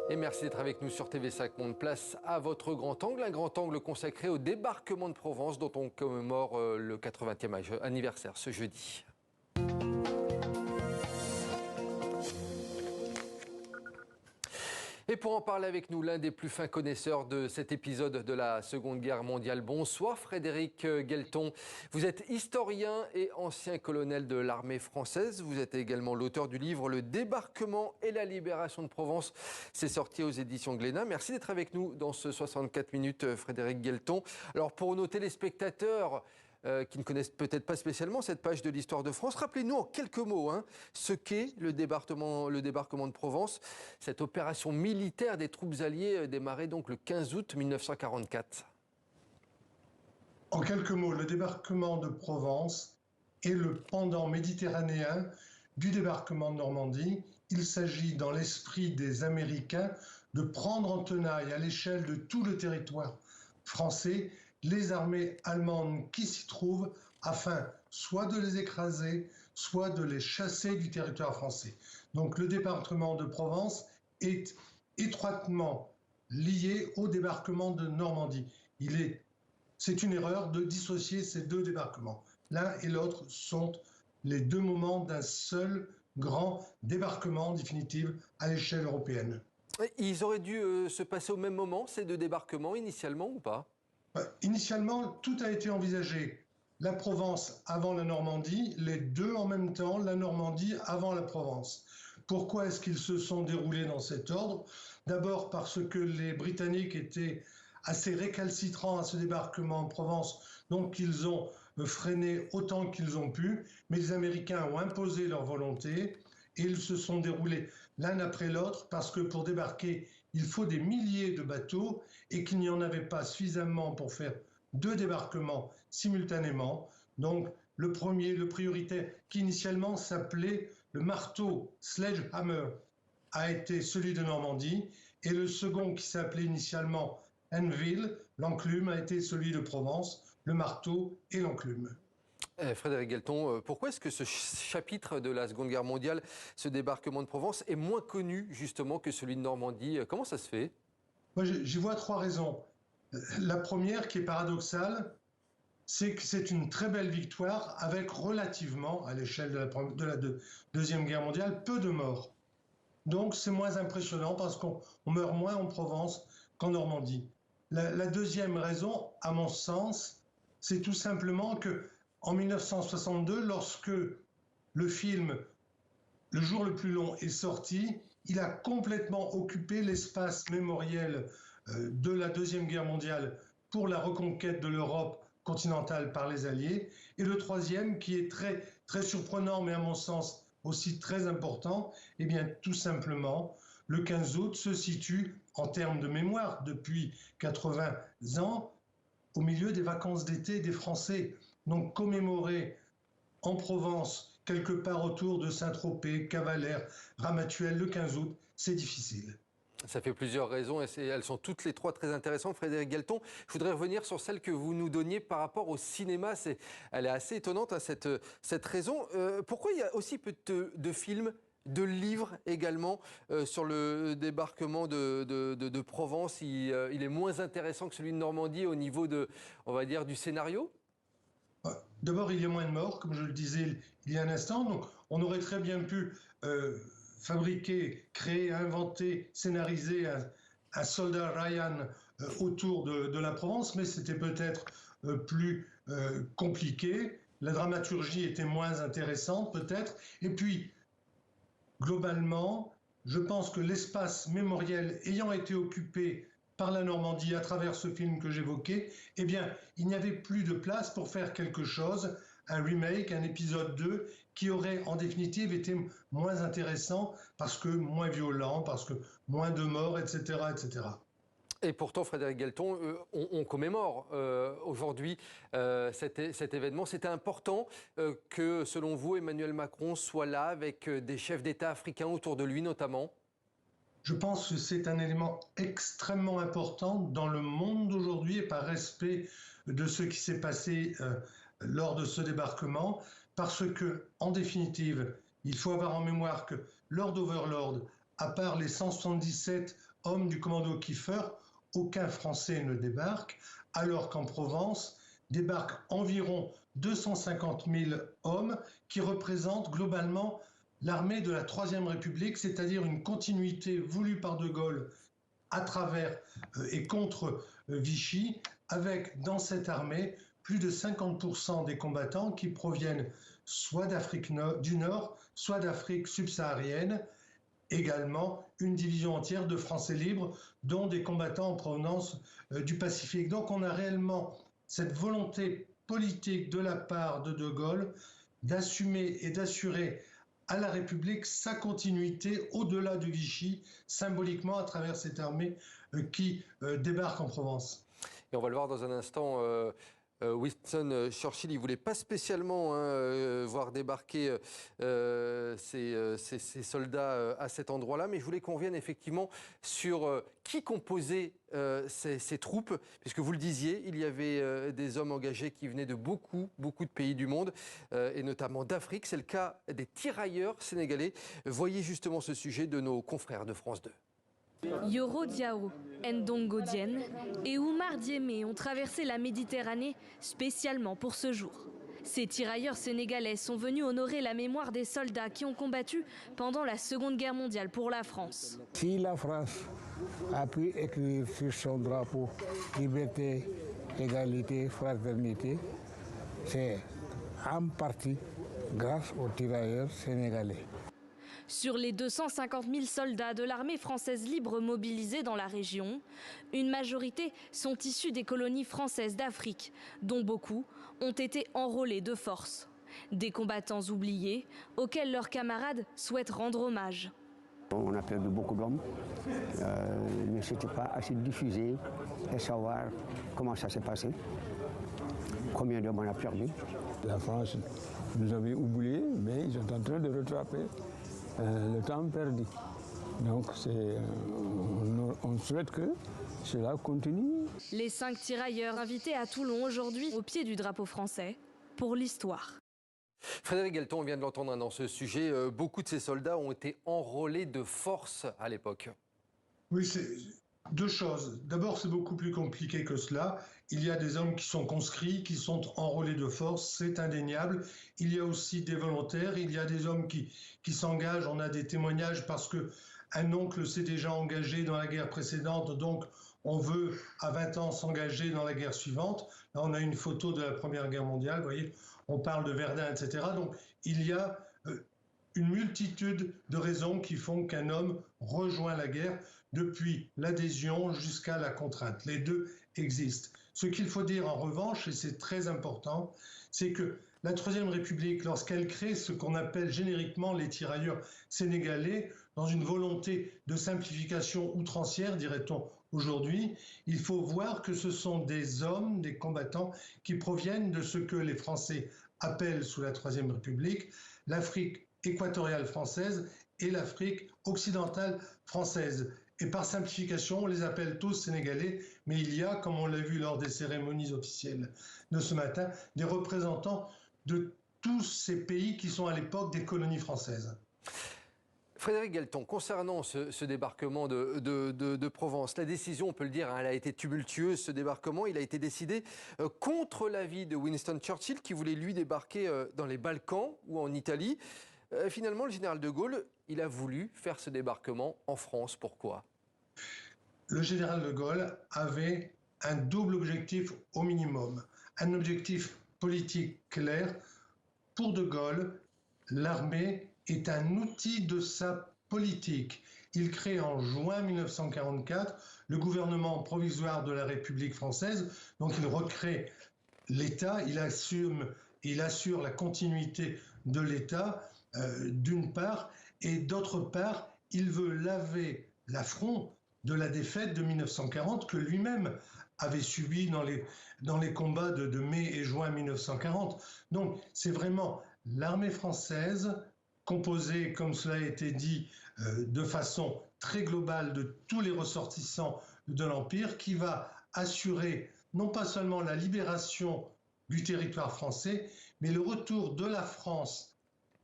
Et merci d'être avec nous sur TV5 Monde. Place à votre grand angle, un grand angle consacré au débarquement de Provence dont on commémore le 80e anniversaire ce jeudi. Et pour en parler avec nous, l'un des plus fins connaisseurs de cet épisode de la Seconde Guerre mondiale. Bonsoir Frédéric Guelton. Vous êtes historien et ancien colonel de l'armée française. Vous êtes également l'auteur du livre Le débarquement et la libération de Provence. C'est sorti aux éditions Glénat. Merci d'être avec nous dans ce 64 minutes, Frédéric Guelton. Alors pour nos téléspectateurs qui ne connaissent peut-être pas spécialement cette page de l'histoire de France, rappelez-nous en quelques mots ce qu'est le débarquement de Provence, cette opération militaire des troupes alliées démarrée donc le 15 août 1944. En quelques mots, le débarquement de Provence est le pendant méditerranéen du débarquement de Normandie. Il s'agit, dans l'esprit des Américains, de prendre en tenaille à l'échelle de tout le territoire français les armées allemandes qui s'y trouvent, afin soit de les écraser, soit de les chasser du territoire français. Donc le débarquement de Provence est étroitement lié au débarquement de Normandie. C'est une erreur de dissocier ces deux débarquements. L'un et l'autre sont les deux moments d'un seul grand débarquement définitif à l'échelle européenne. Ils auraient dû se passer au même moment, ces deux débarquements, initialement ou pas ? Initialement, tout a été envisagé. La Provence avant la Normandie, les deux en même temps, la Normandie avant la Provence. Pourquoi est-ce qu'ils se sont déroulés dans cet ordre? D'abord parce que les Britanniques étaient assez récalcitrants à ce débarquement en Provence, donc ils ont freiné autant qu'ils ont pu, mais les Américains ont imposé leur volonté et ils se sont déroulés l'un après l'autre parce que pour débarquer, il faut des milliers de bateaux et qu'il n'y en avait pas suffisamment pour faire deux débarquements simultanément. Donc le premier, le prioritaire, qui initialement s'appelait le marteau Sledgehammer, a été celui de Normandie, et le second, qui s'appelait initialement Anvil, l'enclume, a été celui de Provence, le marteau et l'enclume. Frédéric Guelton, pourquoi est-ce que ce chapitre de la Seconde Guerre mondiale, ce débarquement de Provence, est moins connu justement que celui de Normandie? Comment ça se fait? Moi, j'y vois trois raisons. La première, qui est paradoxale, c'est que c'est une très belle victoire avec relativement, à l'échelle de la Deuxième Guerre mondiale, peu de morts. Donc c'est moins impressionnant parce qu'on meurt moins en Provence qu'en Normandie. La deuxième raison, à mon sens, c'est tout simplement que en 1962, lorsque le film Le jour le plus long est sorti, il a complètement occupé l'espace mémoriel de la Deuxième Guerre mondiale pour la reconquête de l'Europe continentale par les Alliés. Et le troisième, qui est très, très surprenant, mais à mon sens aussi très important, eh bien tout simplement, le 15 août se situe, en termes de mémoire, depuis 80 ans, au milieu des vacances d'été des Français. Donc commémorer en Provence, quelque part autour de Saint-Tropez, Cavalère, Ramatuelle, le 15 août, c'est difficile. Ça fait plusieurs raisons et elles sont toutes les trois très intéressantes. Frédéric Guelton, je voudrais revenir sur celle que vous nous donniez par rapport au cinéma. Elle est assez étonnante, cette raison. Pourquoi il y a aussi peu de films, de livres également sur le débarquement de Provence? Il est moins intéressant que celui de Normandie au niveau on va dire, du scénario? D'abord, il y a moins de morts, comme je le disais il y a un instant. Donc, on aurait très bien pu fabriquer, créer, inventer, scénariser un soldat Ryan autour de la Provence, mais c'était peut-être plus compliqué. La dramaturgie était moins intéressante, peut-être. Et puis, globalement, je pense que l'espace mémoriel ayant été occupé par la Normandie à travers ce film que j'évoquais, eh bien, il n'y avait plus de place pour faire quelque chose, un remake, un épisode 2, qui aurait en définitive été moins intéressant parce que moins violent, parce que moins de morts, etc., etc. Et pourtant, Frédéric Guelton, on commémore aujourd'hui cet événement. C'était important que, selon vous, Emmanuel Macron soit là avec des chefs d'État africains autour de lui notamment? Je pense que c'est un élément extrêmement important dans le monde d'aujourd'hui et par respect de ce qui s'est passé lors de ce débarquement, parce que, en définitive, il faut avoir en mémoire que Lord Overlord, à part les 177 hommes du commando Kiefer, aucun Français ne débarque, alors qu'en Provence débarquent environ 250 000 hommes qui représentent globalement l'armée de la Troisième République, c'est-à-dire une continuité voulue par De Gaulle à travers et contre Vichy, avec dans cette armée plus de 50% des combattants qui proviennent soit d'Afrique du Nord, soit d'Afrique subsaharienne, également une division entière de Français libres, dont des combattants en provenance du Pacifique. Donc on a réellement cette volonté politique de la part de De Gaulle d'assumer et d'assurer à la République sa continuité au-delà de Vichy, symboliquement à travers cette armée qui débarque en Provence. Et on va le voir dans un instant. Winston Churchill, il ne voulait pas spécialement voir débarquer ces soldats à cet endroit-là, mais je voulais qu'on revienne effectivement sur qui composait ces troupes, puisque vous le disiez, il y avait des hommes engagés qui venaient de beaucoup de pays du monde, et notamment d'Afrique. C'est le cas des tirailleurs sénégalais. Voyez justement ce sujet de nos confrères de France 2. Yoro Diao, Ndongo Diène et Oumar Diémé ont traversé la Méditerranée spécialement pour ce jour. Ces tirailleurs sénégalais sont venus honorer la mémoire des soldats qui ont combattu pendant la Seconde Guerre mondiale pour la France. Si la France a pu écrire sur son drapeau liberté, égalité, fraternité, c'est en partie grâce aux tirailleurs sénégalais. Sur les 250 000 soldats de l'armée française libre mobilisés dans la région, une majorité sont issus des colonies françaises d'Afrique, dont beaucoup ont été enrôlés de force. Des combattants oubliés auxquels leurs camarades souhaitent rendre hommage. On a perdu beaucoup d'hommes, mais ce n'était pas assez diffusé de savoir comment ça s'est passé, combien d'hommes on a perdu. La France nous avait oubliés, mais ils sont en train de rattraper le temps perdu. Donc on souhaite que cela continue. Les 5 tirailleurs invités à Toulon aujourd'hui au pied du drapeau français pour l'histoire. Frédéric Guelton, on vient de l'entendre dans ce sujet, beaucoup de ces soldats ont été enrôlés de force à l'époque. Oui, c'est deux choses. D'abord, c'est beaucoup plus compliqué que cela. Il y a des hommes qui sont conscrits, qui sont enrôlés de force, c'est indéniable. Il y a aussi des volontaires, il y a des hommes qui s'engagent. On a des témoignages parce qu'un oncle s'est déjà engagé dans la guerre précédente, donc on veut à 20 ans s'engager dans la guerre suivante. Là, on a une photo de la Première Guerre mondiale, vous voyez, on parle de Verdun, etc. Donc il y a une multitude de raisons qui font qu'un homme rejoint la guerre, depuis l'adhésion jusqu'à la contrainte. Les deux existent. Ce qu'il faut dire en revanche, et c'est très important, c'est que la Troisième République, lorsqu'elle crée ce qu'on appelle génériquement les tirailleurs sénégalais, dans une volonté de simplification outrancière, dirait-on aujourd'hui, il faut voir que ce sont des hommes, des combattants qui proviennent de ce que les Français appellent sous la Troisième République l'Afrique équatoriale française et l'Afrique occidentale française. Et par simplification, on les appelle tous sénégalais, mais il y a, comme on l'a vu lors des cérémonies officielles de ce matin, des représentants de tous ces pays qui sont à l'époque des colonies françaises. Frédéric Guelton, concernant ce débarquement de Provence, la décision, on peut le dire, elle a été tumultueuse, ce débarquement. Il a été décidé contre l'avis de Winston Churchill, qui voulait lui débarquer dans les Balkans ou en Italie. Finalement, le général de Gaulle, il a voulu faire ce débarquement en France. Pourquoi ? Le général de Gaulle avait un double objectif au minimum. Un objectif politique clair. Pour de Gaulle, l'armée est un outil de sa politique. Il crée en juin 1944 le gouvernement provisoire de la République française. Donc il recrée l'État, il assure la continuité de l'État, d'une part, et d'autre part, il veut laver l'affront de la défaite de 1940 que lui-même avait subi dans les combats de mai et juin 1940. Donc c'est vraiment l'armée française, composée, comme cela a été dit, de façon très globale de tous les ressortissants de l'Empire, qui va assurer non pas seulement la libération du territoire français, mais le retour de la France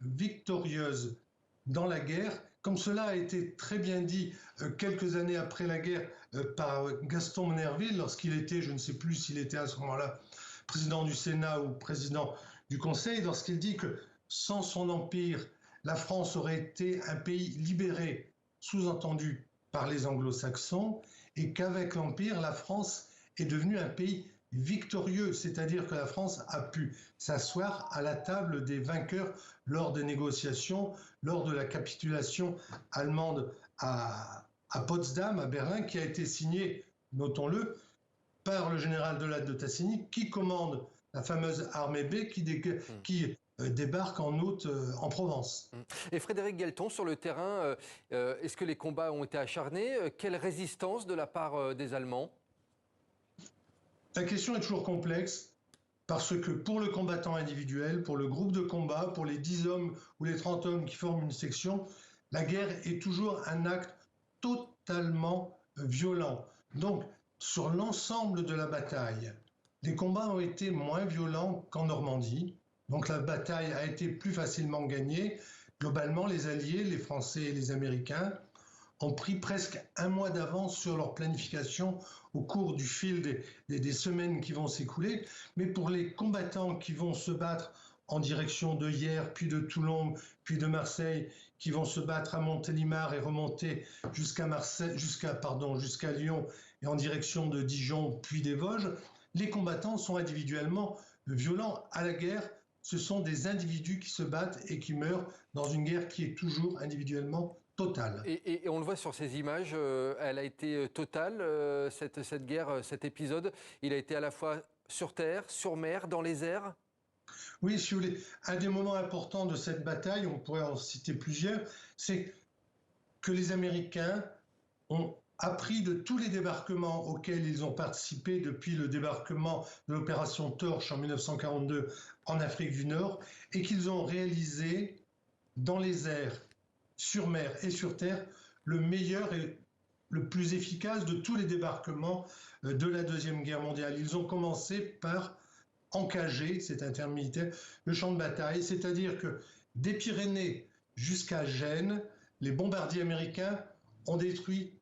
victorieuse dans la guerre comme cela a été très bien dit quelques années après la guerre par Gaston Monnerville, lorsqu'il était, je ne sais plus s'il était à ce moment-là président du Sénat ou président du Conseil, lorsqu'il dit que sans son empire, la France aurait été un pays libéré, sous-entendu par les anglo-saxons, et qu'avec l'empire, la France est devenue un pays victorieux, c'est-à-dire que la France a pu s'asseoir à la table des vainqueurs lors des négociations, lors de la capitulation allemande à Potsdam, à Berlin, qui a été signée, notons-le, par le général de Latte de Tassigny, qui commande la fameuse armée B qui débarque en août en Provence. Et Frédéric Guelton, sur le terrain, est-ce que les combats ont été acharnés? Quelle résistance de la part des Allemands? La question est toujours complexe parce que pour le combattant individuel, pour le groupe de combat, pour les 10 hommes ou les 30 hommes qui forment une section, la guerre est toujours un acte totalement violent. Donc, sur l'ensemble de la bataille, les combats ont été moins violents qu'en Normandie. Donc la bataille a été plus facilement gagnée. Globalement, les Alliés, les Français et les Américains ont pris presque un mois d'avance sur leur planification au cours du fil des semaines qui vont s'écouler. Mais pour les combattants qui vont se battre en direction de Hyères, puis de Toulon, puis de Marseille, qui vont se battre à Montélimar et remonter jusqu'à Lyon et en direction de Dijon, puis des Vosges, les combattants sont individuellement violents. À la guerre, ce sont des individus qui se battent et qui meurent dans une guerre qui est toujours individuellement totale. Et on le voit sur ces images, elle a été totale, cette guerre, cet épisode. Il a été à la fois sur terre, sur mer, dans les airs. Oui, si vous voulez, un des moments importants de cette bataille, on pourrait en citer plusieurs, c'est que les Américains ont appris de tous les débarquements auxquels ils ont participé depuis le débarquement de l'opération Torche en 1942 en Afrique du Nord et qu'ils ont réalisé dans les airs, sur mer et sur terre, le meilleur et le plus efficace de tous les débarquements de la Deuxième Guerre mondiale. Ils ont commencé par encager, c'est un terme militaire, le champ de bataille, c'est-à-dire que des Pyrénées jusqu'à Gênes, les bombardiers américains ont détruit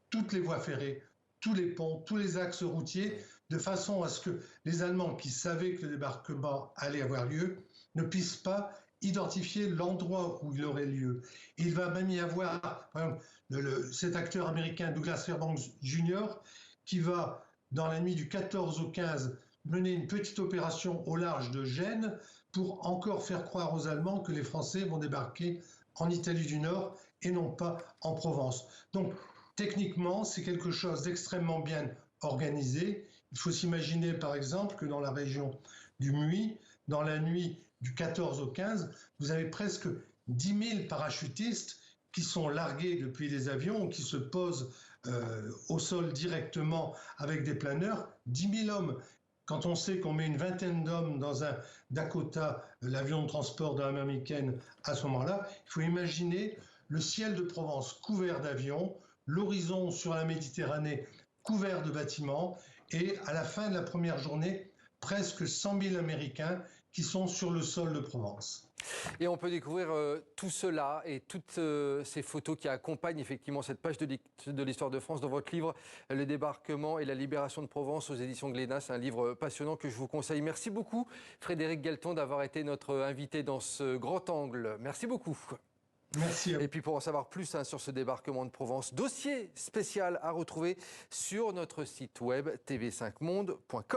toutes les voies ferrées, tous les ponts, tous les axes routiers, de façon à ce que les Allemands, qui savaient que le débarquement allait avoir lieu, ne puissent pas identifier l'endroit où il aurait lieu. Et il va même y avoir, par exemple, cet acteur américain Douglas Fairbanks Jr., qui va, dans la nuit du 14 au 15, mener une petite opération au large de Gênes pour encore faire croire aux Allemands que les Français vont débarquer en Italie du Nord et non pas en Provence. Donc, techniquement, c'est quelque chose d'extrêmement bien organisé. Il faut s'imaginer, par exemple, que dans la région du Muy, dans la nuit du 14 au 15, vous avez presque 10 000 parachutistes qui sont largués depuis des avions, qui se posent au sol directement avec des planeurs, 10 000 hommes. Quand on sait qu'on met une vingtaine d'hommes dans un Dakota, l'avion de transport de l'armée américaine, à ce moment-là, il faut imaginer le ciel de Provence couvert d'avions, l'horizon sur la Méditerranée couvert de bâtiments, et à la fin de la première journée, presque 100 000 Américains qui sont sur le sol de Provence. Et on peut découvrir tout cela et toutes ces photos qui accompagnent effectivement cette page de l'histoire de France dans votre livre « Le débarquement et la libération de Provence » aux éditions Glénat. C'est un livre passionnant que je vous conseille. Merci beaucoup Frédéric Guelton d'avoir été notre invité dans ce grand angle. Merci beaucoup. Merci à vous. Et puis pour en savoir plus sur ce débarquement de Provence, dossier spécial à retrouver sur notre site web tv5monde.com.